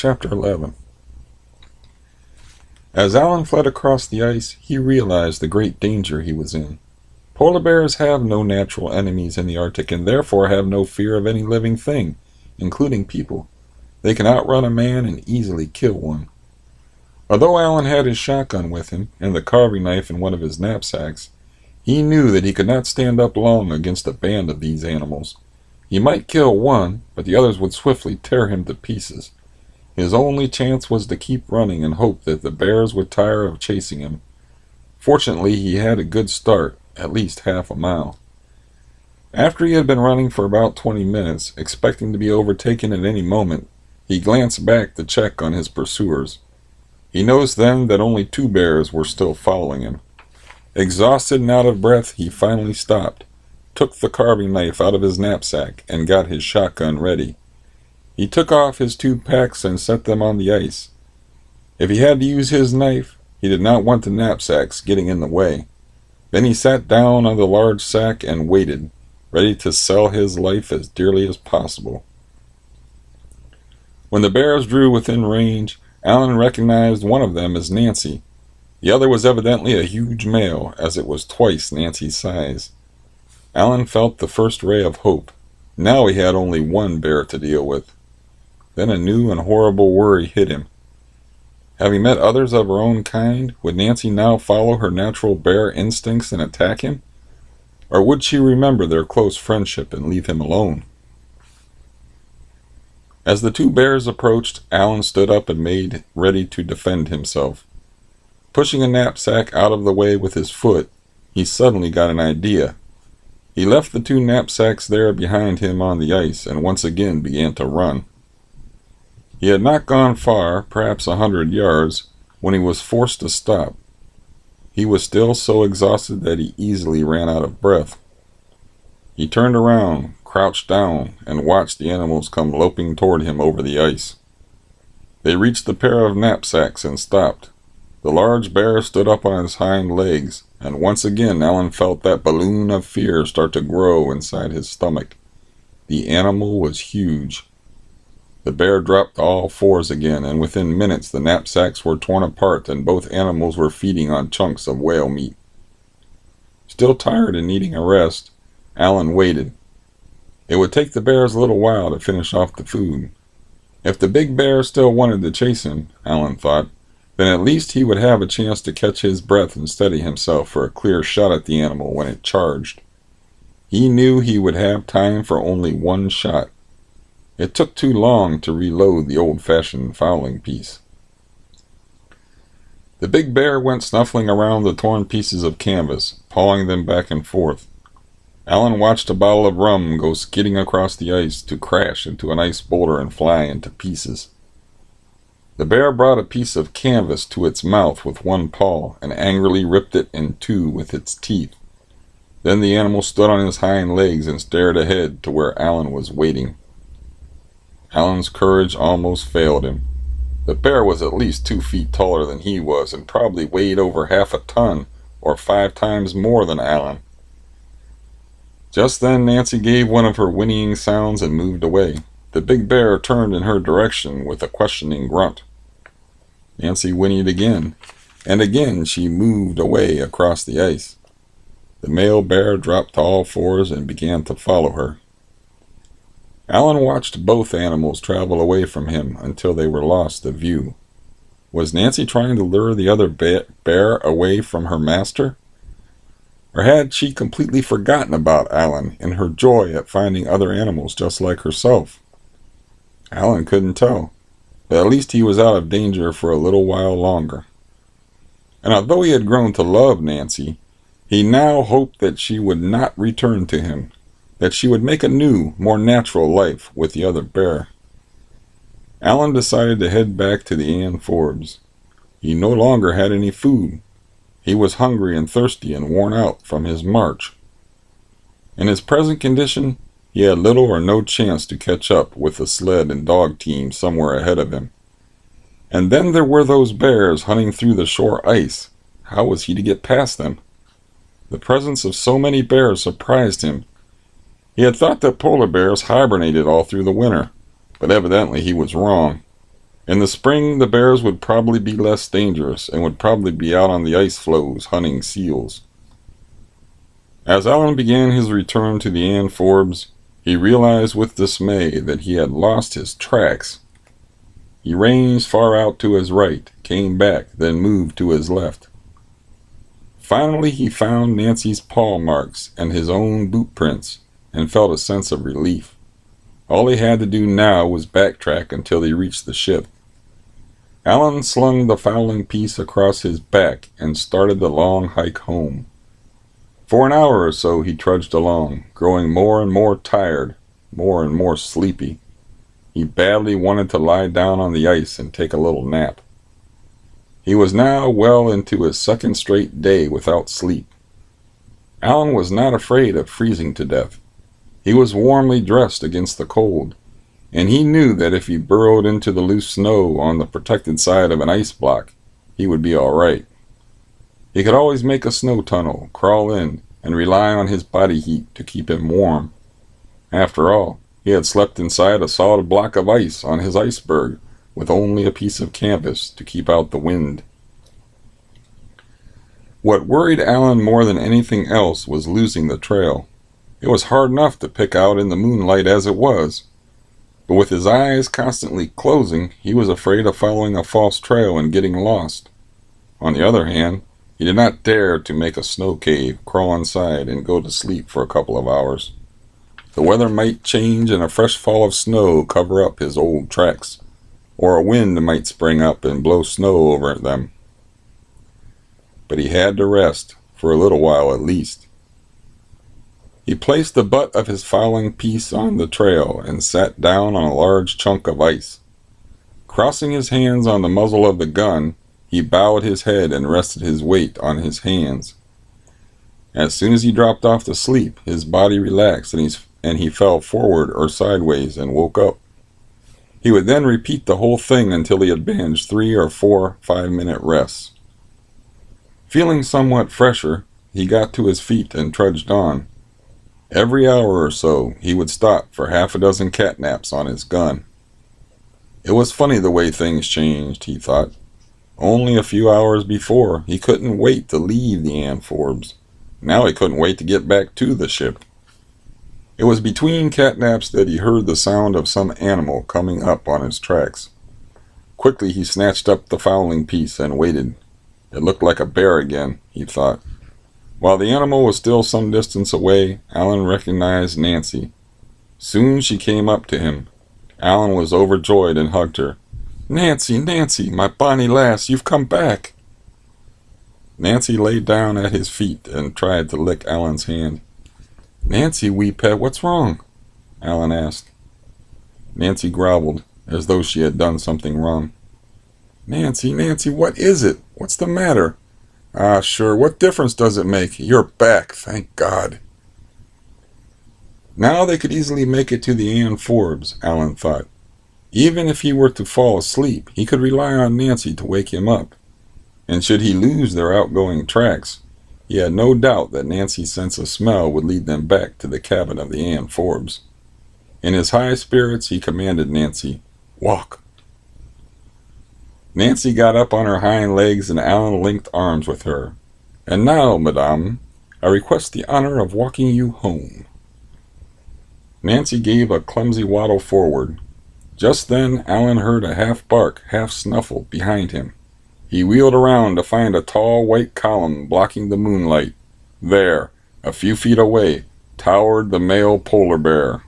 Chapter 11. As Allan fled across the ice, he realized the great danger he was in. Polar bears have no natural enemies in the Arctic and therefore have no fear of any living thing, including people. They can outrun a man and easily kill one. Although Allan had his shotgun with him and the carving knife in one of his knapsacks, he knew that he could not stand up long against a band of these animals. He might kill one, but the others would swiftly tear him to pieces. His only chance was to keep running and hope that the bears would tire of chasing him. Fortunately, he had a good start, at least half a mile. After he had been running for about 20 minutes, expecting to be overtaken at any moment, he glanced back to check on his pursuers. He noticed then that only 2 bears were still following him. Exhausted and out of breath, he finally stopped, took the carving knife out of his knapsack, and got his shotgun ready. He took off his 2 packs and set them on the ice. If he had to use his knife, he did not want the knapsacks getting in the way. Then he sat down on the large sack and waited, ready to sell his life as dearly as possible. When the bears drew within range, Allan recognized one of them as Nancy. The other was evidently a huge male, as it was twice Nancy's size. Allan felt the first ray of hope. Now he had only one bear to deal with. Then a new and horrible worry hit him. Having met others of her own kind, would Nancy now follow her natural bear instincts and attack him? Or would she remember their close friendship and leave him alone? As the 2 bears approached, Allan stood up and made ready to defend himself. Pushing a knapsack out of the way with his foot, he suddenly got an idea. He left the 2 knapsacks there behind him on the ice and once again began to run. He had not gone far, perhaps 100 yards, when he was forced to stop. He was still so exhausted that he easily ran out of breath. He turned around, crouched down, and watched the animals come loping toward him over the ice. They reached the pair of knapsacks and stopped. The large bear stood up on his hind legs, and once again Allan felt that balloon of fear start to grow inside his stomach. The animal was huge. The bear dropped to all 4s again, and within minutes the knapsacks were torn apart and both animals were feeding on chunks of whale meat. Still tired and needing a rest, Allan waited. It would take the bears a little while to finish off the food. If the big bear still wanted to chase him, Allan thought, then at least he would have a chance to catch his breath and steady himself for a clear shot at the animal when it charged. He knew he would have time for only 1 shot. It took too long to reload the old-fashioned fowling piece. The big bear went snuffling around the torn pieces of canvas, pawing them back and forth. Allan watched a bottle of rum go skidding across the ice to crash into an ice boulder and fly into pieces. The bear brought a piece of canvas to its mouth with 1 paw and angrily ripped it in 2 with its teeth. Then the animal stood on his hind legs and stared ahead to where Allan was waiting. Allan's courage almost failed him. The bear was at least 2 feet taller than he was and probably weighed over half a ton, or 5 times more than Allan. Just then Nancy gave one of her whinnying sounds and moved away. The big bear turned in her direction with a questioning grunt. Nancy whinnied again, and again she moved away across the ice. The male bear dropped to all 4s and began to follow her. Allan watched both animals travel away from him until they were lost to view. Was Nancy trying to lure the other bear away from her master? Or had she completely forgotten about Allan in her joy at finding other animals just like herself? Allan couldn't tell, but at least he was out of danger for a little while longer. And although he had grown to love Nancy, he now hoped that she would not return to him, that she would make a new, more natural life with the other bear. Allan decided to head back to the Ann Forbes. He no longer had any food. He was hungry and thirsty and worn out from his march. In his present condition, he had little or no chance to catch up with the sled and dog team somewhere ahead of him. And then there were those bears hunting through the shore ice. How was he to get past them? The presence of so many bears surprised him. He had thought that polar bears hibernated all through the winter, but evidently he was wrong. In the spring, the bears would probably be less dangerous and would probably be out on the ice floes hunting seals. As Allan began his return to the Ann Forbes, he realized with dismay that he had lost his tracks. He ranged far out to his right, came back, then moved to his left. Finally, he found Nancy's paw marks and his own boot prints and felt a sense of relief. All he had to do now was backtrack until he reached the ship. Allan slung the fowling piece across his back and started the long hike home. For an hour or so he trudged along, growing more and more tired, more and more sleepy. He badly wanted to lie down on the ice and take a little nap. He was now well into his second straight day without sleep. Allan was not afraid of freezing to death. He was warmly dressed against the cold, and he knew that if he burrowed into the loose snow on the protected side of an ice block, he would be all right. He could always make a snow tunnel, crawl in, and rely on his body heat to keep him warm. After all, he had slept inside a solid block of ice on his iceberg with only a piece of canvas to keep out the wind. What worried Allan more than anything else was losing the trail. It was hard enough to pick out in the moonlight as it was, but with his eyes constantly closing, he was afraid of following a false trail and getting lost. On the other hand, he did not dare to make a snow cave, crawl inside, and go to sleep for a couple of hours. The weather might change and a fresh fall of snow cover up his old tracks, or a wind might spring up and blow snow over them. But he had to rest, for a little while at least. He placed the butt of his fowling piece on the trail and sat down on a large chunk of ice. Crossing his hands on the muzzle of the gun, he bowed his head and rested his weight on his hands. As soon as he dropped off to sleep, his body relaxed and he fell forward or sideways and woke up. He would then repeat the whole thing until he had managed 3 or 4 5-minute rests. Feeling somewhat fresher, he got to his feet and trudged on. Every hour or so, he would stop for half a dozen catnaps on his gun. It was funny the way things changed, he thought. Only a few hours before, he couldn't wait to leave the Ann Forbes. Now he couldn't wait to get back to the ship. It was between catnaps that he heard the sound of some animal coming up on his tracks. Quickly he snatched up the fowling piece and waited. It looked like a bear again, he thought. While the animal was still some distance away, Allan recognized Nancy. Soon she came up to him. Allan was overjoyed and hugged her. "Nancy, Nancy, my bonny lass, you've come back." Nancy lay down at his feet and tried to lick Allan's hand. "Nancy, wee pet, what's wrong?" Allan asked. Nancy groveled, as though she had done something wrong. "Nancy, Nancy, what is it? What's the matter?" "Ah, sure, what difference does it make? You're back, thank God." Now they could easily make it to the Ann Forbes, Allan thought. Even if he were to fall asleep, he could rely on Nancy to wake him up. And should he lose their outgoing tracks, he had no doubt that Nancy's sense of smell would lead them back to the cabin of the Ann Forbes. In his high spirits, he commanded Nancy, "Walk." Nancy got up on her hind legs and Allan linked arms with her. "And now, madame, I request the honor of walking you home." Nancy gave a clumsy waddle forward. Just then Allan heard a half bark, half snuffle behind him. He wheeled around to find a tall white column blocking the moonlight. There, a few feet away, towered the male polar bear.